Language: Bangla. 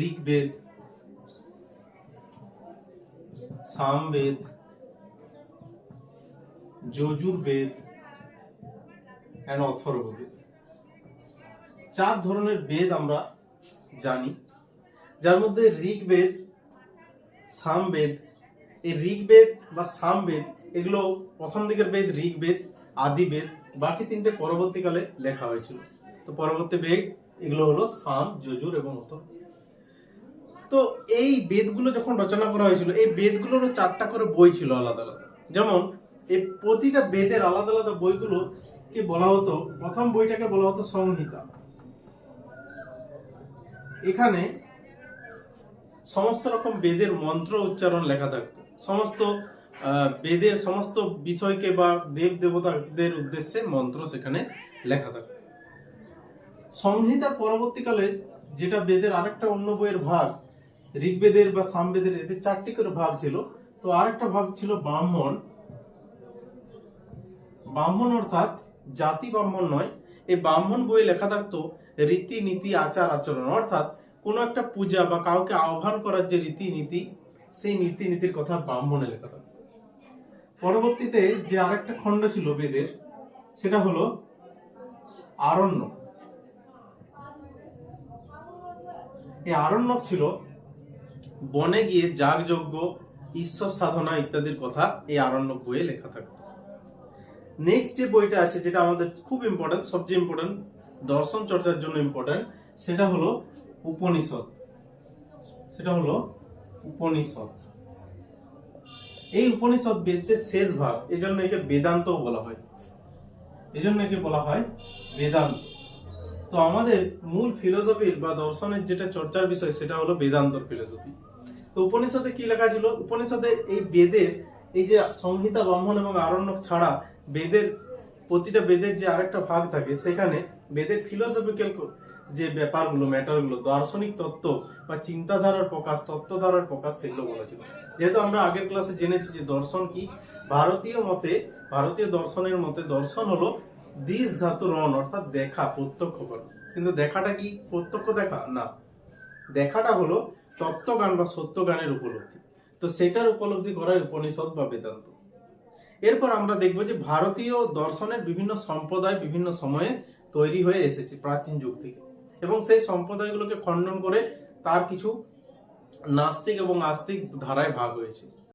ঋগ্বেদ, সামবেদ, যজুর্বেদ এন্ড অথর্ববেদ। 4 ধরনের বেদ আমরা জানি, যার মধ্যে ঋগ্বেদ, সামবেদ, এই ঋগ্বেদ বা সামবেদ এগুলো প্রথম দিকের বেদ ঋগ্বেদ, আদিবেদ, বাকি 3টে পরবর্তীকালে লেখা হয়েছিল। তো পরবর্তী বেদ এগুলো হলো সাম, যজুর এবং অথর্ব। তো এই বেদগুলো যখন রচনা করা হয়েছিল, এই বেদগুলোরও 4টা করে বই ছিল আলাদা আলাদা। যেমন এই প্রতিটা বেদের আলাদা আলাদা বইগুলোকে বলা হতো, প্রথম বইটাকে বলা হতো সংহিতা। এখানে সমস্ত রকম বেদের মন্ত্র উচ্চারণ লেখা থাকতো, সমস্ত বেদের সমস্ত বিষয়কে বা দেব দেবতাদের উদ্দেশ্যে মন্ত্র সেখানে লেখা থাকতো। সংহিতার পরবর্তীকালে যেটা বেদের আরেকটা অন্য বইয়ের ভাগ, ঋগ্বেদের বা সামবেদের, এদের 4টি করে ভাগ ছিল। তো আরেকটা ভাগ ছিল ব্রাহ্মণ। ব্রাহ্মণ অর্থাৎ জাতি ব্রাহ্মণ নয়, এই ব্রাহ্মণ বইয়ে লেখা থাকতো রীতি নীতি আচার আচরণ, অর্থাৎ কোনো একটা পূজা বা কাউকে আহ্বান করার যে রীতিনীতি, সেই নীতির কথা ব্রাহ্মণে লেখা থাকতো। পরবর্তীতে যে আরেকটা খণ্ড ছিল বেদের, সেটা হলো আরণ্যক। এই আরণ্যক ছিল বনে গিয়ে যাগযজ্ঞ, ঈশ্বর সাধনা ইত্যাদির কথা এই আরণ্যক বইয়ে লেখা থাকতো। নেক্সট যে বইটা আছে, যেটা আমাদের খুব ইম্পর্টেন্ট, সবচেয়ে ইম্পর্টেন্ট, দর্শন চর্চার জন্য ইম্পর্টেন্ট, সেটা হলো উপনিষদ। সেটা হলো উপনিষদ। এই উপনিষদ বেদের শেষ ভাগ, এজন্য একে বেদান্ত বলা হয়। এজন্য একে বলা হয় বেদান্ত। তো আমাদের মূল ফিলোসফির বা দর্শনের যেটা চর্চার বিষয়, সেটা হলো বেদান্তর ফিলোসফি। তো উপনিষদে কি লেখা ছিল? উপনিষদে এই বেদের, এই যে সংহিতা, ব্রাহ্মণ এবং আরণ্যক ছাড়া বেদের প্রতিটা বেদের যে আরেকটা ভাগ থাকে, সেখানে বেদের ফিলোসফিক্যাল যে ব্যাপারগুলো, ম্যাটারগুলো, দার্শনিক তত্ত্ব বা চিন্তাধারার প্রকাশ, তত্ত্বধারার প্রকাশ, সেগুলো বলা ছিল। যেহেতু আমরা আগের ক্লাসে জেনেছি যে দর্শন কি, ভারতীয় মতে, ভারতীয় দর্শনের মতে দর্শন হলো দিশ ধাতুর রণ, অর্থাৎ দেখা, প্রত্যক্ষ করা। কিন্তু দেখাটা কি প্রত্যক্ষ দেখা? না, দেখাটা হলো তত্ত্বজ্ঞান বা সত্যজ্ঞানের উপলব্ধি। তো সেটার উপলব্ধি করাই উপনিষদ বা বেদান্ত। এরপর আমরা দেখব যে ভারতীয় দর্শনের বিভিন্ন সম্প্রদায় বিভিন্ন সময়ে তৈরি হয়ে এসেছে প্রাচীন যুগ থেকে, এবং সেই সম্প্রদায়গুলোকে খণ্ডন করে তার কিছু নাস্তিক এবং আস্তিক ধারায় ভাগ হয়েছে।